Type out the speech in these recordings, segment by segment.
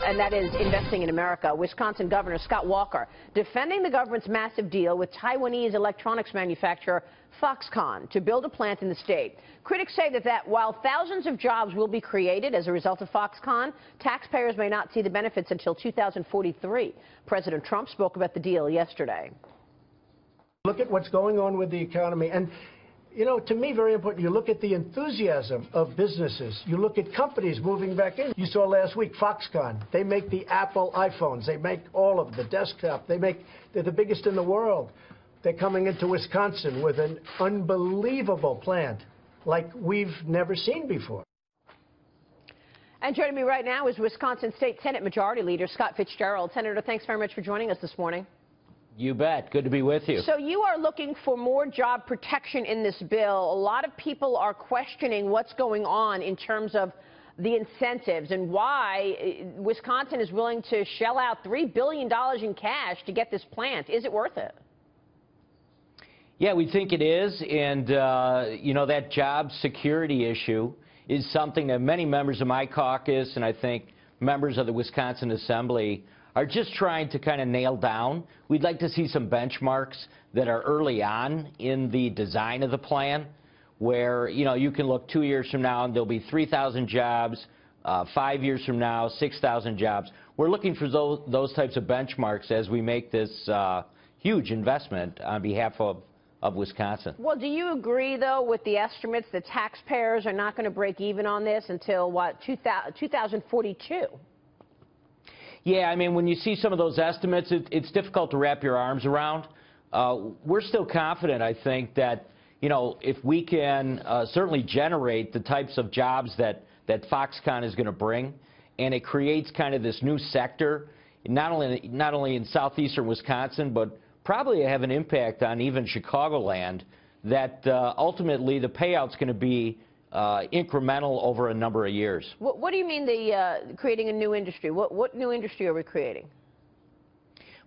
and that is investing in America. Wisconsin Governor Scott Walker defending the government's massive deal with Taiwanese electronics manufacturer Foxconn to build a plant in the state. Critics say that while thousands of jobs will be created as a result of Foxconn, taxpayers may not see the benefits until 2043. President Trump spoke about the deal yesterday. Look at what's going on with the economy. And, you know, to me, very important, you look at the enthusiasm of businesses. You look at companies moving back in. You saw last week Foxconn. They make the Apple iPhones. They make all of the desktop. They're the biggest in the world. They're coming into Wisconsin with an unbelievable plant like we've never seen before. And joining me right now is Wisconsin State Senate Majority Leader Scott Fitzgerald. Senator, thanks very much for joining us this morning. You bet. Good to be with you. So you are looking for more job protection in this bill. A lot of people are questioning what's going on in terms of the incentives and why Wisconsin is willing to shell out $3 billion in cash to get this plant. Is it worth it? Yeah, we think it is. And, you know, that job security issue is something that many members of my caucus and I think members of the Wisconsin Assembly are just trying to kind of nail down. We'd like to see some benchmarks that are early on in the design of the plan where, you know, you can look 2 years from now and there'll be 3,000 jobs, 5 years from now, 6,000 jobs. We're looking for those types of benchmarks as we make this huge investment on behalf of Wisconsin. Well, do you agree, though, with the estimates that taxpayers are not going to break even on this until, what, 2042? Yeah, I mean, when you see some of those estimates, it's difficult to wrap your arms around. We're still confident, I think, that, you know, if we can certainly generate the types of jobs that Foxconn is going to bring, and it creates kind of this new sector, not only in southeastern Wisconsin, but probably have an impact on even Chicagoland, that ultimately the payout's going to be incremental over a number of years. What do you mean creating a new industry? What new industry are we creating?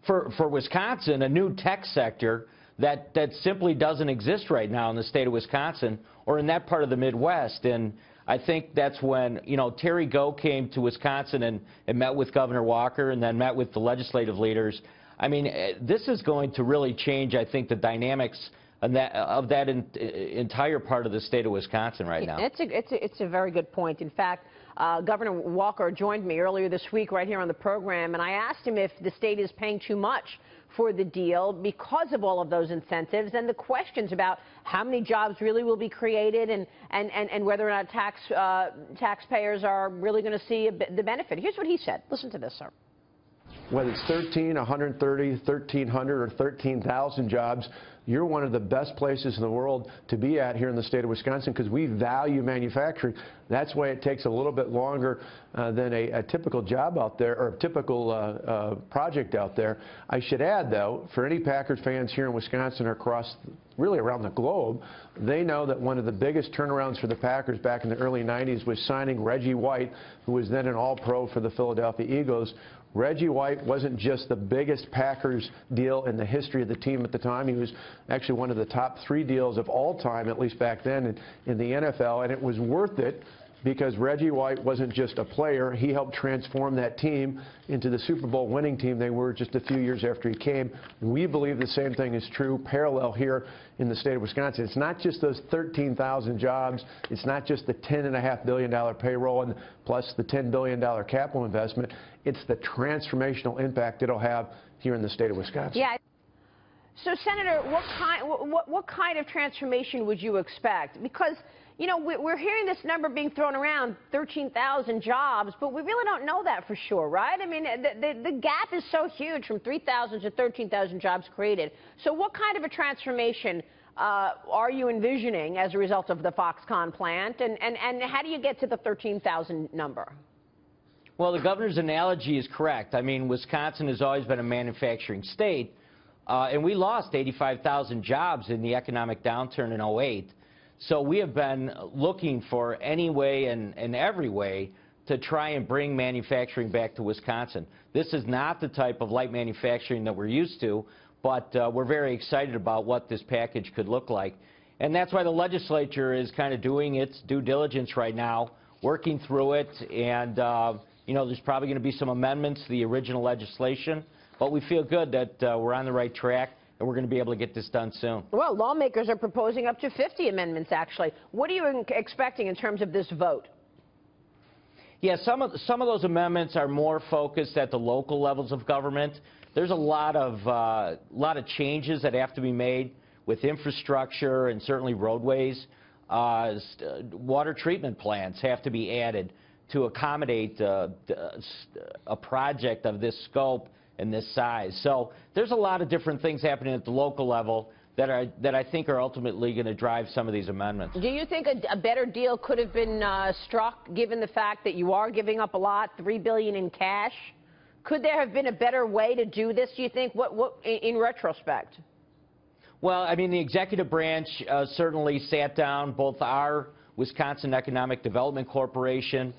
For Wisconsin, a new tech sector that simply doesn't exist right now in the state of Wisconsin or in that part of the Midwest. And I think that's when, you know, Terry Go came to Wisconsin and met with Governor Walker and then met with the legislative leaders. I mean, this is going to really change, I think, the dynamics of that entire part of the state of Wisconsin right now. It's a very good point. In fact, Governor Walker joined me earlier this week right here on the program, and I asked him if the state is paying too much for the deal because of all of those incentives and the questions about how many jobs really will be created and whether or not taxpayers are really going to see the benefit. Here's what he said. Listen to this, sir. Whether it's 13, 130, 1,300, or 13,000 jobs, you're one of the best places in the world to be at here in the state of Wisconsin because we value manufacturing. That's why it takes a little bit longer than a typical job out there or a typical project out there. I should add, though, for any Packers fans here in Wisconsin or across really around the globe, they know that one of the biggest turnarounds for the Packers back in the early 90s was signing Reggie White, who was then an All-Pro for the Philadelphia Eagles. Reggie White wasn't just the biggest Packers deal in the history of the team at the time. He was actually one of the top 3 deals of all time, at least back then, in the NFL, and it was worth it because Reggie White wasn't just a player. He helped transform that team into the Super Bowl winning team they were just a few years after he came. We believe the same thing is true, parallel here in the state of Wisconsin. It's not just those 13,000 jobs. It's not just the $10.5 billion payroll and plus the $10 billion capital investment. It's the transformational impact it'll have here in the state of Wisconsin. Yeah. So, Senator, what kind of transformation would you expect? Because, you know, we're hearing this number being thrown around, 13,000 jobs, but we really don't know that for sure, right? I mean, the gap is so huge from 3,000 to 13,000 jobs created. So what kind of a transformation are you envisioning as a result of the Foxconn plant, and how do you get to the 13,000 number? Well, the governor's analogy is correct. I mean, Wisconsin has always been a manufacturing state, and we lost 85,000 jobs in the economic downturn in '08. So we have been looking for any way and every way to try and bring manufacturing back to Wisconsin. This is not the type of light manufacturing that we're used to, but we're very excited about what this package could look like. And that's why the legislature is kind of doing its due diligence right now, working through it, and You know, there's probably going to be some amendments to the original legislation, but we feel good that we're on the right track and we're going to be able to get this done soon. Well, lawmakers are proposing up to 50 amendments, actually. What are you expecting in terms of this vote? Yeah, some of those amendments are more focused at the local levels of government. There's a lot of changes that have to be made with infrastructure and certainly roadways. Water treatment plants have to be added to accommodate a project of this scope and this size. So there's a lot of different things happening at the local level that I think are ultimately going to drive some of these amendments. Do you think a better deal could have been struck, given the fact that you are giving up a lot, $3 billion in cash? Could there have been a better way to do this, do you think, in retrospect? Well, I mean, the executive branch certainly sat down, both our Wisconsin Economic Development Corporation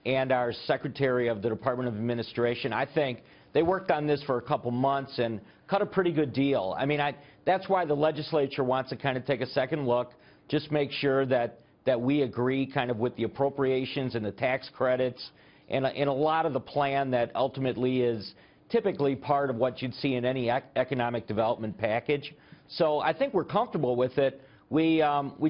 and our Secretary of the Department of Administration. I think they worked on this for a couple months and cut a pretty good deal. I mean, that's why the legislature wants to kind of take a second look, just make sure that we agree kind of with the appropriations and the tax credits and a lot of the plan that ultimately is typically part of what you'd see in any economic development package. So I think we're comfortable with it. We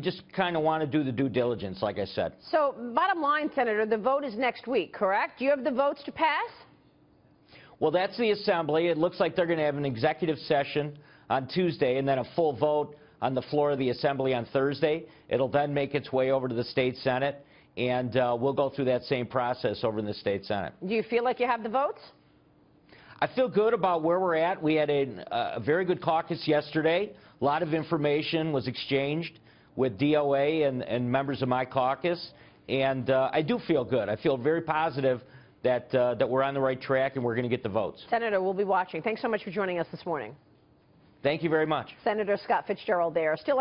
just kind of want to do the due diligence, like I said. So bottom line, Senator, the vote is next week, correct? Do you have the votes to pass? Well, that's the Assembly. It looks like they're going to have an executive session on Tuesday and then a full vote on the floor of the Assembly on Thursday. It'll then make its way over to the State Senate, and we'll go through that same process over in the State Senate. Do you feel like you have the votes? I feel good about where we're at. We had a very good caucus yesterday. A lot of information was exchanged with DOA and members of my caucus, and I do feel good. I feel very positive that we're on the right track and we're going to get the votes. Senator, we'll be watching. Thanks so much for joining us this morning. Thank you very much. Senator Scott Fitzgerald there. Still